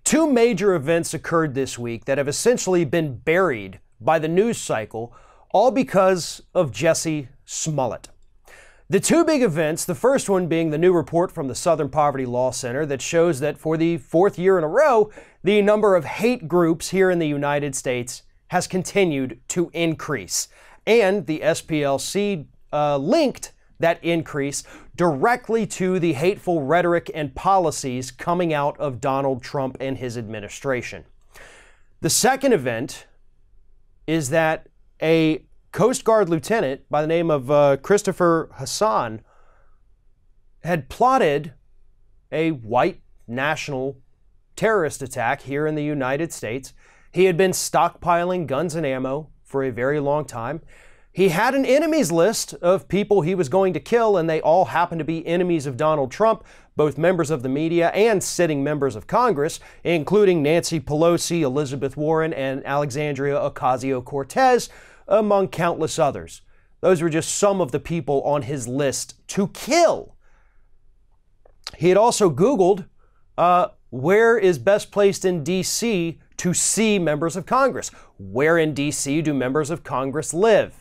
Two major events occurred this week that have essentially been buried by the news cycle, all because of Jussie Smollett. The two big events, the first one being the new report from the Southern Poverty Law Center that shows that for the fourth year in a row, the number of hate groups here in the United States has continued to increase. And the SPLC linked that increase directly to the hateful rhetoric and policies coming out of Donald Trump and his administration. The second event is that a Coast Guard lieutenant by the name of Christopher Hassan had plotted a white national terrorist attack here in the United States. He had been stockpiling guns and ammo for a very long time. He had an enemies list of people he was going to kill, and they all happened to be enemies of Donald Trump, both members of the media and sitting members of Congress, including Nancy Pelosi, Elizabeth Warren, and Alexandria Ocasio-Cortez, among countless others. Those were just some of the people on his list to kill. He had also Googled where is best placed in D.C. to see members of Congress. Where in D.C. do members of Congress live?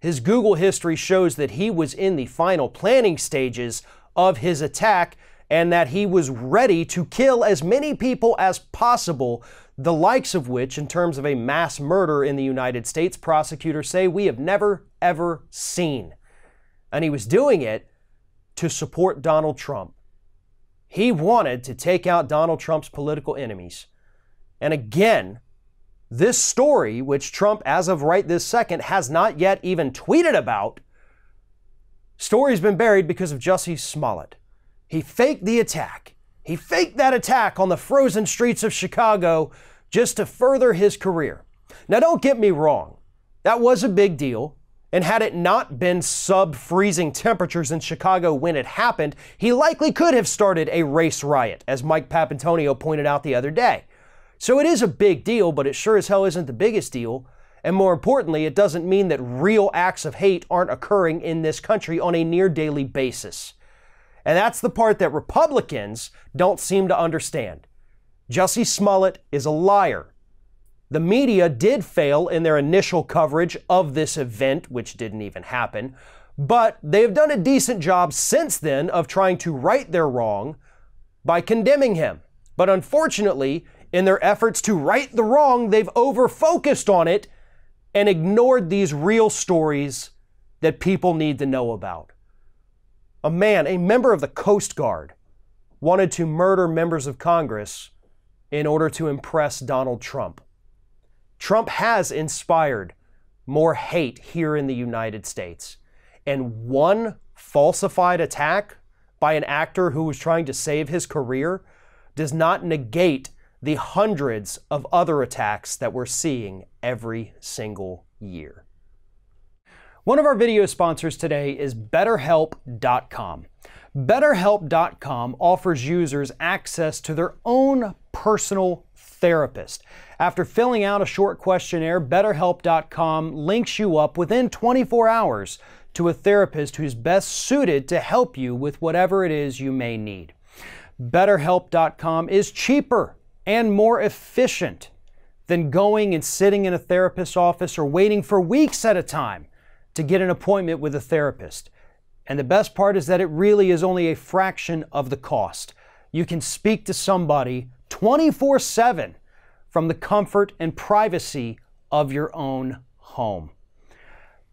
His Google history shows that he was in the final planning stages of his attack and that he was ready to kill as many people as possible, the likes of which, in terms of a mass murder in the United States, prosecutors say we have never, ever seen. And he was doing it to support Donald Trump. He wanted to take out Donald Trump's political enemies. And again, this story, which Trump, as of right this second, has not yet even tweeted about, story's been buried because of Jussie Smollett. He faked the attack. He faked that attack on the frozen streets of Chicago just to further his career. Now, don't get me wrong. That was a big deal. And had it not been sub-freezing temperatures in Chicago when it happened, he likely could have started a race riot, as Mike Papantonio pointed out the other day. So it is a big deal, but it sure as hell isn't the biggest deal. And more importantly, it doesn't mean that real acts of hate aren't occurring in this country on a near daily basis. And that's the part that Republicans don't seem to understand. Jussie Smollett is a liar. The media did fail in their initial coverage of this event, which didn't even happen, but they have done a decent job since then of trying to right their wrong by condemning him. But unfortunately, in their efforts to right the wrong, they've over-focused on it and ignored these real stories that people need to know about. A member of the Coast Guard, wanted to murder members of Congress in order to impress Donald Trump. Trump has inspired more hate here in the United States. And one falsified attack by an actor who was trying to save his career does not negate the hundreds of other attacks that we're seeing every single year. One of our video sponsors today is BetterHelp.com. BetterHelp.com offers users access to their own personal therapist. After filling out a short questionnaire, BetterHelp.com links you up within 24 hours to a therapist who's best suited to help you with whatever it is you may need. BetterHelp.com is cheaper and more efficient than going and sitting in a therapist's office or waiting for weeks at a time to get an appointment with a therapist. And the best part is that it really is only a fraction of the cost. You can speak to somebody 24/7 from the comfort and privacy of your own home.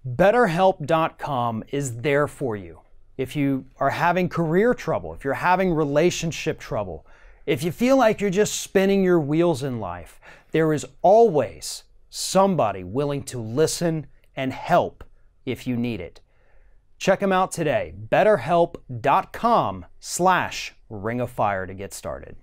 BetterHelp.com is there for you. If you are having career trouble, if you're having relationship trouble, if you feel like you're just spinning your wheels in life, there is always somebody willing to listen and help if you need it. Check them out today. BetterHelp.com/ringofire to get started.